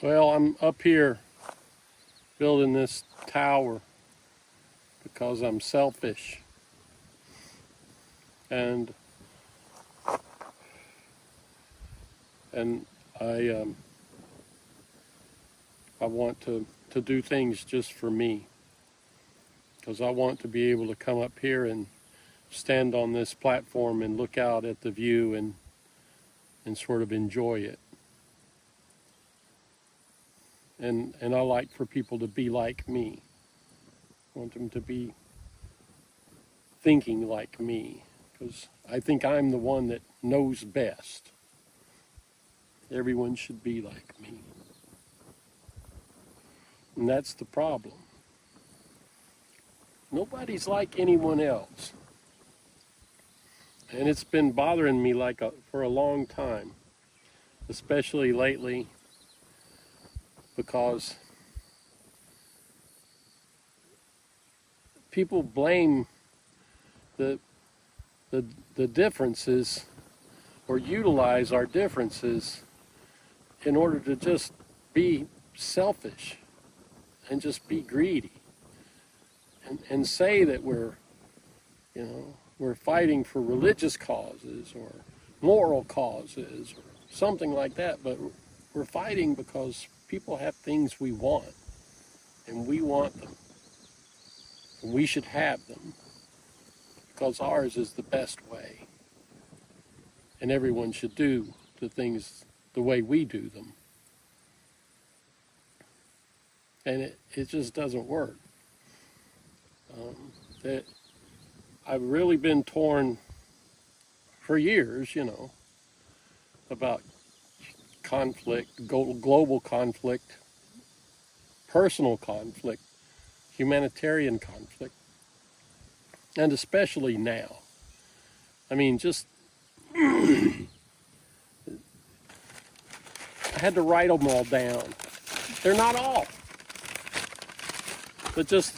Well, I'm up here building this tower because I'm selfish and and I um, I want to do things just for me because I want to be able to come up here and stand on this platform and look out at the view and sort of enjoy it. And I like for people to be like me. I want them to be thinking like me because I think I'm the one that knows best. Everyone should be like me. And that's the problem. Nobody's like anyone else. And it's been bothering me for a long time, especially lately, because people blame the, the, the differences or utilize our differences in order to just be selfish and just be greedy and say that we're fighting for religious causes or moral causes or something like that, but we're fighting because people have things we want and we want them and we should have them because ours is the best way and everyone should do the things the way we do them, and it just doesn't work. That I've really been torn for years, about conflict, global conflict, personal conflict, humanitarian conflict, and especially now. I mean, just I had to write them all down. They're not all, but just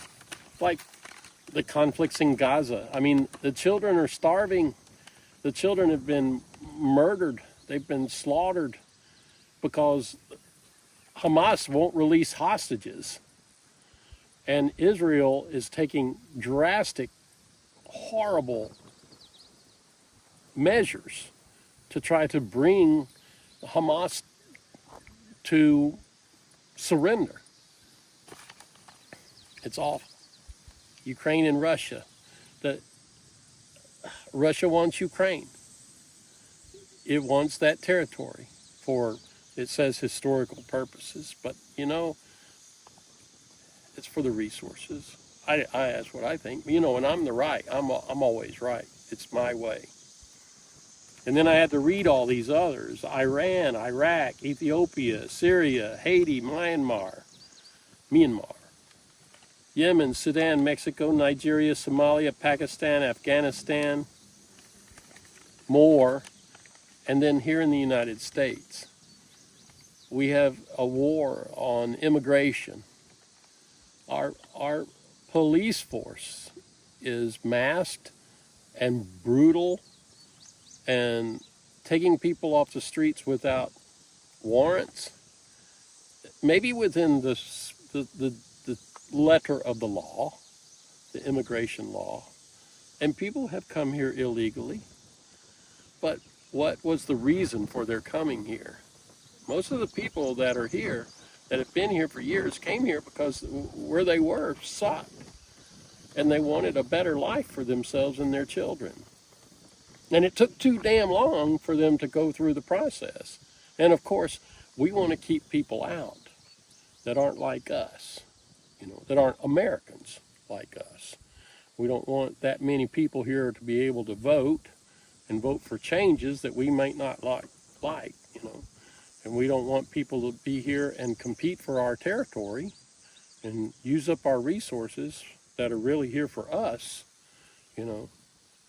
like the conflicts in Gaza. I mean, the children are starving. The children have been murdered. They've been slaughtered because Hamas won't release hostages. And Israel is taking drastic, horrible measures to try to bring Hamas to surrender. It's awful. Ukraine and Russia. Russia wants Ukraine. It wants that territory for, it says, historical purposes. But, it's for the resources. That's what I think. And I'm the right. I'm always right. It's my way. And then I had to read all these others: Iran, Iraq, Ethiopia, Syria, Haiti, Myanmar, Yemen, Sudan, Mexico, Nigeria, Somalia, Pakistan, Afghanistan, more. And then here in the United States, we have a war on immigration. Our police force is masked and brutal and taking people off the streets without warrants, maybe within the letter of the law, the immigration law. And people have come here illegally. But what was the reason for their coming here? Most of the people that are here, that have been here for years, came here because where they were sucked. And they wanted a better life for themselves and their children. And it took too damn long for them to go through the process. And of course, we want to keep people out that aren't like us, that aren't Americans like us. We don't want that many people here to be able to vote and vote for changes that we might not like. And we don't want people to be here and compete for our territory and use up our resources that are really here for us,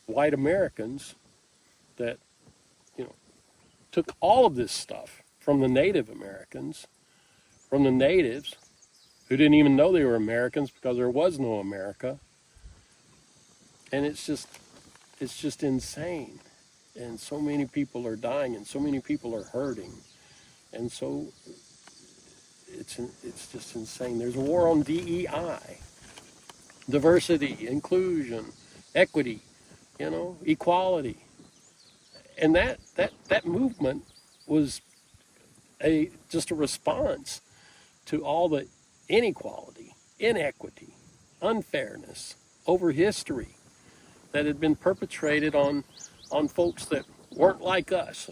white Americans that, took all of this stuff from the Native Americans, from the natives who didn't even know they were Americans because there was no America. And it's just insane. And so many people are dying and so many people are hurting. And so it's just insane. There's a war on DEI, diversity, inclusion, equity, equality, and that movement was just a response to all the inequality, inequity, unfairness over history that had been perpetrated on folks that weren't like us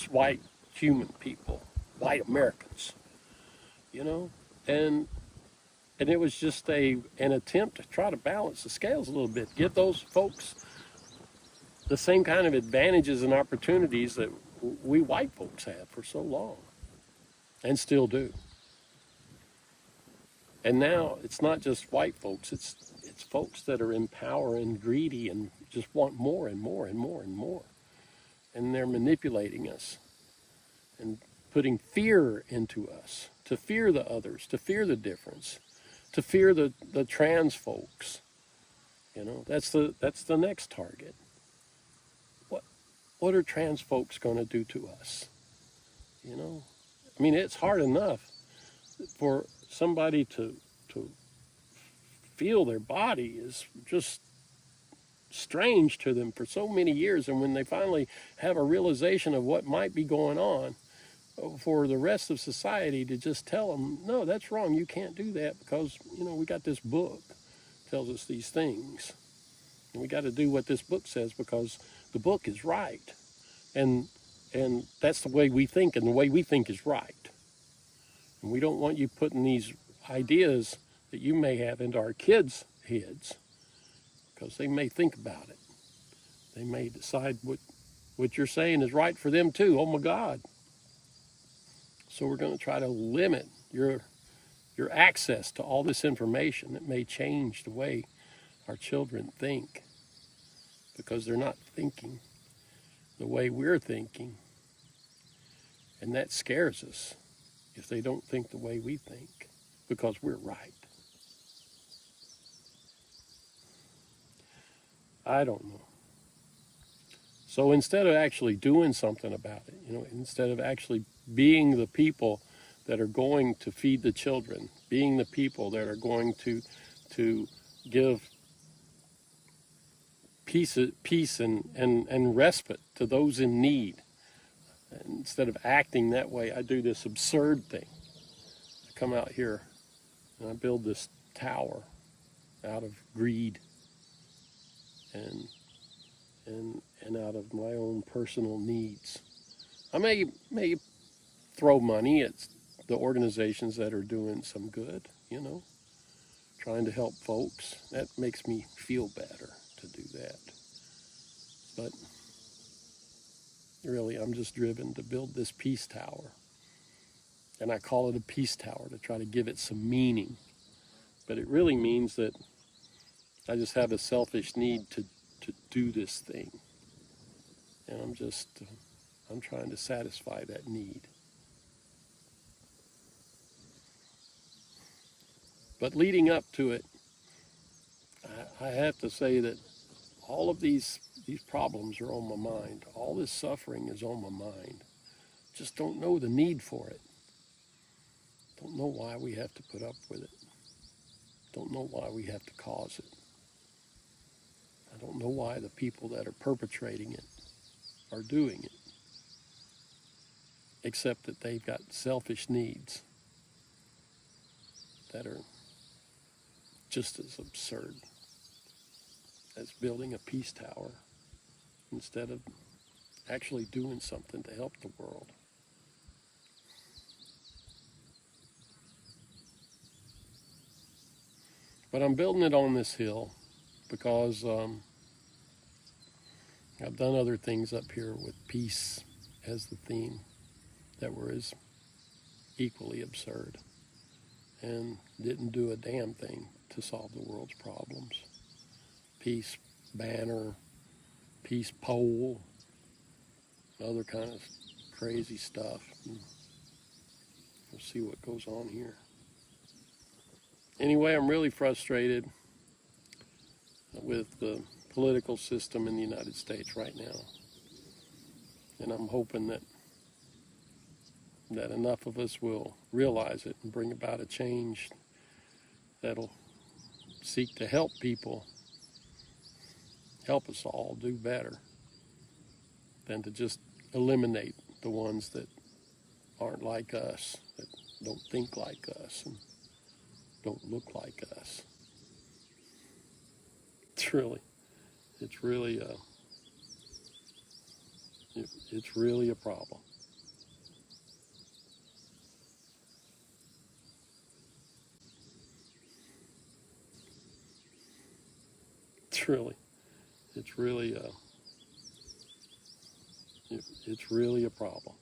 white human people, white Americans, you know, and it was just an attempt to try to balance the scales a little bit, give those folks the same kind of advantages and opportunities that we white folks had for so long, and still do. And now it's not just white folks; it's folks that are in power and greedy and just want more and more and more and more, and they're manipulating us and putting fear into us, to fear the others, to fear the difference, to fear the trans folks. That's the next target. What are trans folks going to do to us? I mean, it's hard enough for somebody to feel their body is just strange to them for so many years, and when they finally have a realization of what might be going on, for the rest of society to just tell them, no, that's wrong, you can't do that, because we got this book tells us these things, and we got to do what this book says because the book is right, and that's the way we think, and the way we think is right. And we don't want you putting these ideas that you may have into our kids' heads, because they may think about it. They may decide what you're saying is right for them too. Oh my God. So we're going to try to limit your access to all this information that may change the way our children think, because they're not thinking the way we're thinking. And that scares us if they don't think the way we think, because we're right. I don't know. So instead of actually doing something about it, instead of actually being the people that are going to feed the children, being the people that are going to give peace and respite to those in need, and instead of acting that way, I do this absurd thing. I come out here and I build this tower out of greed and out of my own personal needs. I may throw money at the organizations that are doing some good, trying to help folks. That makes me feel better to do that. But really, I'm just driven to build this peace tower. And I call it a peace tower to try to give it some meaning. But it really means that I just have a selfish need to do this thing. And I'm trying to satisfy that need. But leading up to it, I have to say that all of these problems are on my mind. All this suffering is on my mind. Just don't know the need for it. Don't know why we have to put up with it. Don't know why we have to cause it. I don't know why the people that are perpetrating it are doing it, except that they've got selfish needs that are just as absurd as building a peace tower instead of actually doing something to help the world. But I'm building it on this hill because I've done other things up here with peace as the theme that were as equally absurd and didn't do a damn thing to solve the world's problems. Peace banner, peace pole, other kind of crazy stuff. And we'll see what goes on here. Anyway, I'm really frustrated with the political system in the United States right now. And I'm hoping that that enough of us will realize it and bring about a change that'll seek to help people, help us all do better, than to just eliminate the ones that aren't like us, that don't think like us and don't look like us. It's really it's really a problem. It's really, it's really it's really a problem.